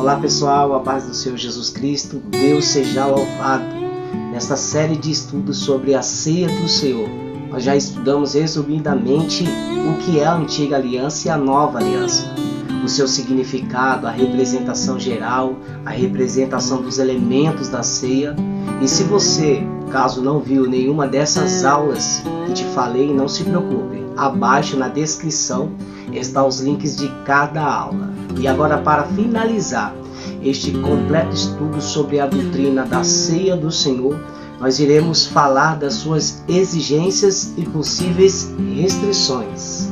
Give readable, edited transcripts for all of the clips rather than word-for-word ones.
Olá pessoal, a paz do Senhor Jesus Cristo, Deus seja louvado. Nesta série de estudos sobre a ceia do Senhor, nós já estudamos resumidamente o que é a antiga aliança e a nova aliança, o seu significado, a representação geral, a representação dos elementos da ceia. E se você, caso não viu nenhuma dessas aulas que te falei, não se preocupe, abaixo na descrição estão os links de cada aula. E agora, para finalizar este completo estudo sobre a doutrina da ceia do Senhor, nós iremos falar das suas exigências e possíveis restrições.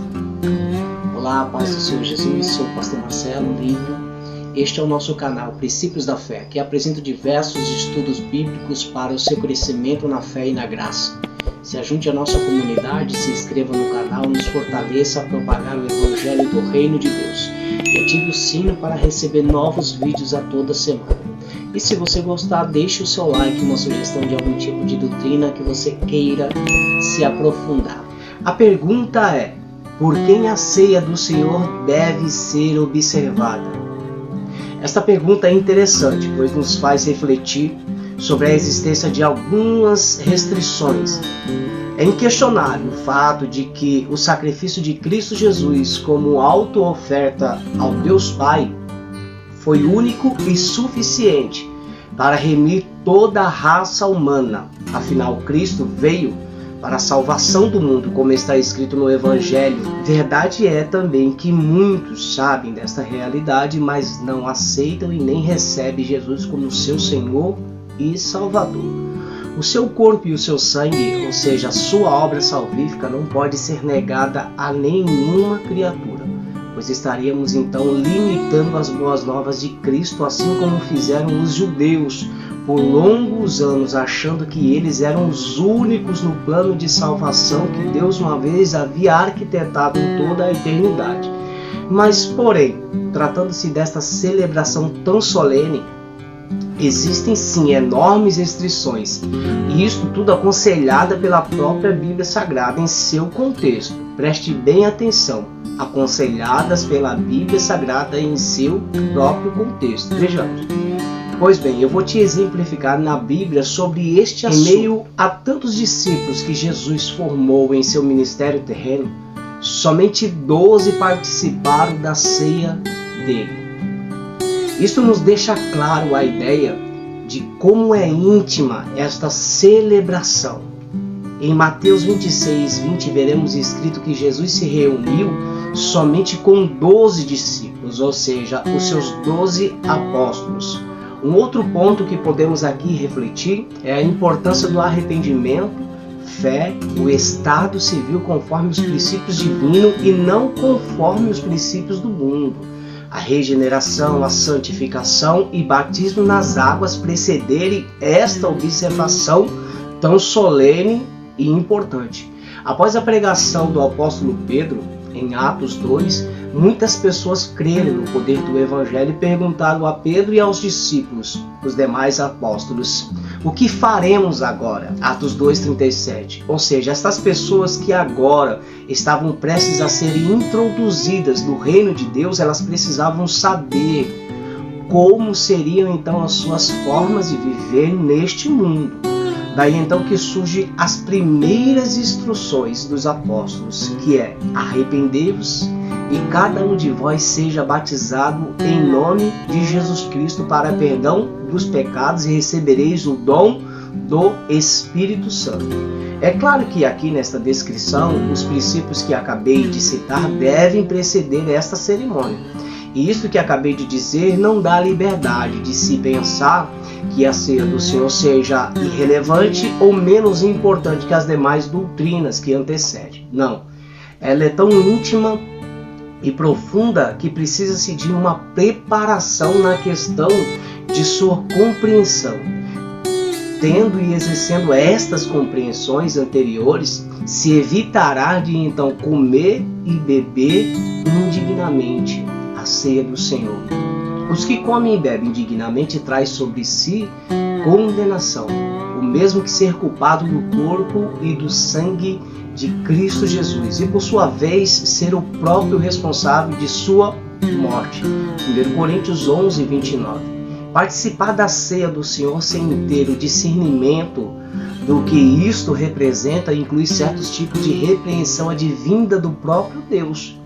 Olá, paz do Senhor Jesus, sou o pastor Marcelo Lívio. Este é o nosso canal Princípios da Fé, que apresenta diversos estudos bíblicos para o seu crescimento na fé e na graça. Se ajunte à nossa comunidade, se inscreva no canal, nos fortaleça a propagar o Evangelho do Reino de Deus e ative o sino para receber novos vídeos a toda semana. E se você gostar, deixe o seu like, uma sugestão de algum tipo de doutrina que você queira se aprofundar. A pergunta é: por quem a ceia do Senhor deve ser observada? Esta pergunta é interessante, pois nos faz refletir sobre a existência de algumas restrições. É inquestionável o fato de que o sacrifício de Cristo Jesus como auto-oferta ao Deus Pai foi único e suficiente para remir toda a raça humana. Afinal, Cristo veio para a salvação do mundo, como está escrito no Evangelho. Verdade é também que muitos sabem desta realidade, mas não aceitam e nem recebem Jesus como seu Senhor e Salvador. O seu corpo e o seu sangue, ou seja, a sua obra salvífica, não pode ser negada a nenhuma criatura, pois estaríamos então limitando as boas novas de Cristo, assim como fizeram os judeus por longos anos, achando que eles eram os únicos no plano de salvação que Deus uma vez havia arquitetado em toda a eternidade. Mas, porém, tratando-se desta celebração tão solene, existem sim enormes restrições, e isto tudo aconselhada pela própria Bíblia Sagrada em seu contexto. Preste bem atenção, aconselhadas pela Bíblia Sagrada em seu próprio contexto. Vejamos. Pois bem, eu vou te exemplificar na Bíblia sobre este assunto. Em meio a tantos discípulos que Jesus formou em seu ministério terreno, somente 12 participaram da ceia dele. Isso nos deixa claro a ideia de como é íntima esta celebração. Em Mateus 26:20 veremos escrito que Jesus se reuniu somente com 12 discípulos, ou seja, os seus 12 apóstolos. Um outro ponto que podemos aqui refletir é a importância do arrependimento, fé, o estado civil conforme os princípios divinos e não conforme os princípios do mundo. A regeneração, a santificação e batismo nas águas precederem esta observação tão solene e importante. Após a pregação do apóstolo Pedro, em Atos 2, muitas pessoas creram no poder do Evangelho e perguntaram a Pedro e aos discípulos, os demais apóstolos: o que faremos agora? Atos 2:37. Ou seja, estas pessoas que agora estavam prestes a serem introduzidas no reino de Deus, elas precisavam saber como seriam então as suas formas de viver neste mundo. Daí então que surgem as primeiras instruções dos apóstolos, que é: arrependei-vos e cada um de vós seja batizado em nome de Jesus Cristo para perdão dos pecados e recebereis o dom do Espírito Santo. É claro que aqui nesta descrição, os princípios que acabei de citar devem preceder esta cerimônia. E isto que acabei de dizer não dá liberdade de se pensar que a ceia do Senhor seja irrelevante ou menos importante que as demais doutrinas que antecedem. Não. Ela é tão íntima e profunda que precisa-se de uma preparação na questão de sua compreensão. Tendo e exercendo estas compreensões anteriores, se evitará de então comer e beber indignamente a ceia do Senhor. Os que comem e bebem indignamente traz sobre si condenação, o mesmo que ser culpado do corpo e do sangue de Cristo Jesus, e por sua vez ser o próprio responsável de sua morte. 1 Coríntios 11, 29. Participar da ceia do Senhor sem ter o discernimento do que isto representa inclui certos tipos de repreensão advinda do próprio Deus.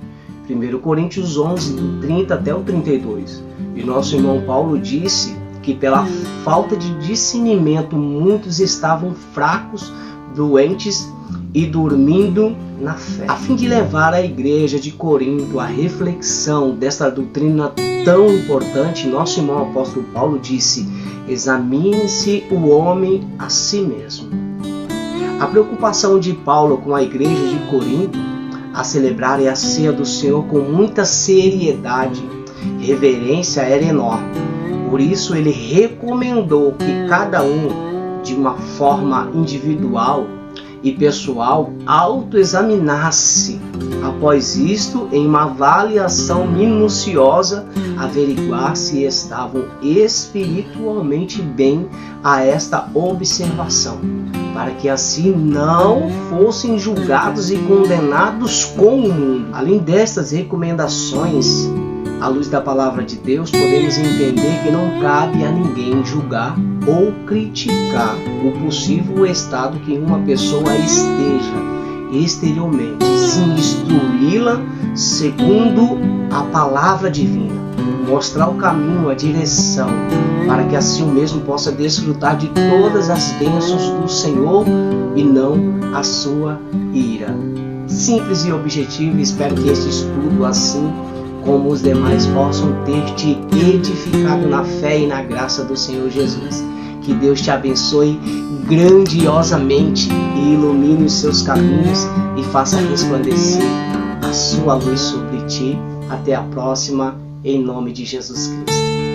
1 Coríntios 11, do 30 até o 32. E nosso irmão Paulo disse que pela falta de discernimento muitos estavam fracos, doentes e dormindo na fé. A fim de levar a igreja de Corinto à reflexão desta doutrina tão importante, nosso irmão apóstolo Paulo disse: examine-se o homem a si mesmo. A preocupação de Paulo com a igreja de Corinto a celebrar a ceia do Senhor com muita seriedade, reverência era enorme. Por isso ele recomendou que cada um, de uma forma individual e pessoal, autoexaminasse. Após isto, em uma avaliação minuciosa, averiguar se estavam espiritualmente bem a esta observação, para que assim não fossem julgados e condenados com o mundo. Além destas recomendações, à luz da palavra de Deus, podemos entender que não cabe a ninguém julgar ou criticar o possível estado que uma pessoa esteja exteriormente, sim instruí-la segundo a palavra divina, mostrar o caminho, a direção, para que assim o mesmo possa desfrutar de todas as bênçãos do Senhor e não a sua ira. Simples e objetivo, espero que este estudo, assim como os demais, possam ter te edificado na fé e na graça do Senhor Jesus. Que Deus te abençoe grandiosamente e ilumine os seus caminhos e faça resplandecer a sua luz sobre ti. Até a próxima, em nome de Jesus Cristo.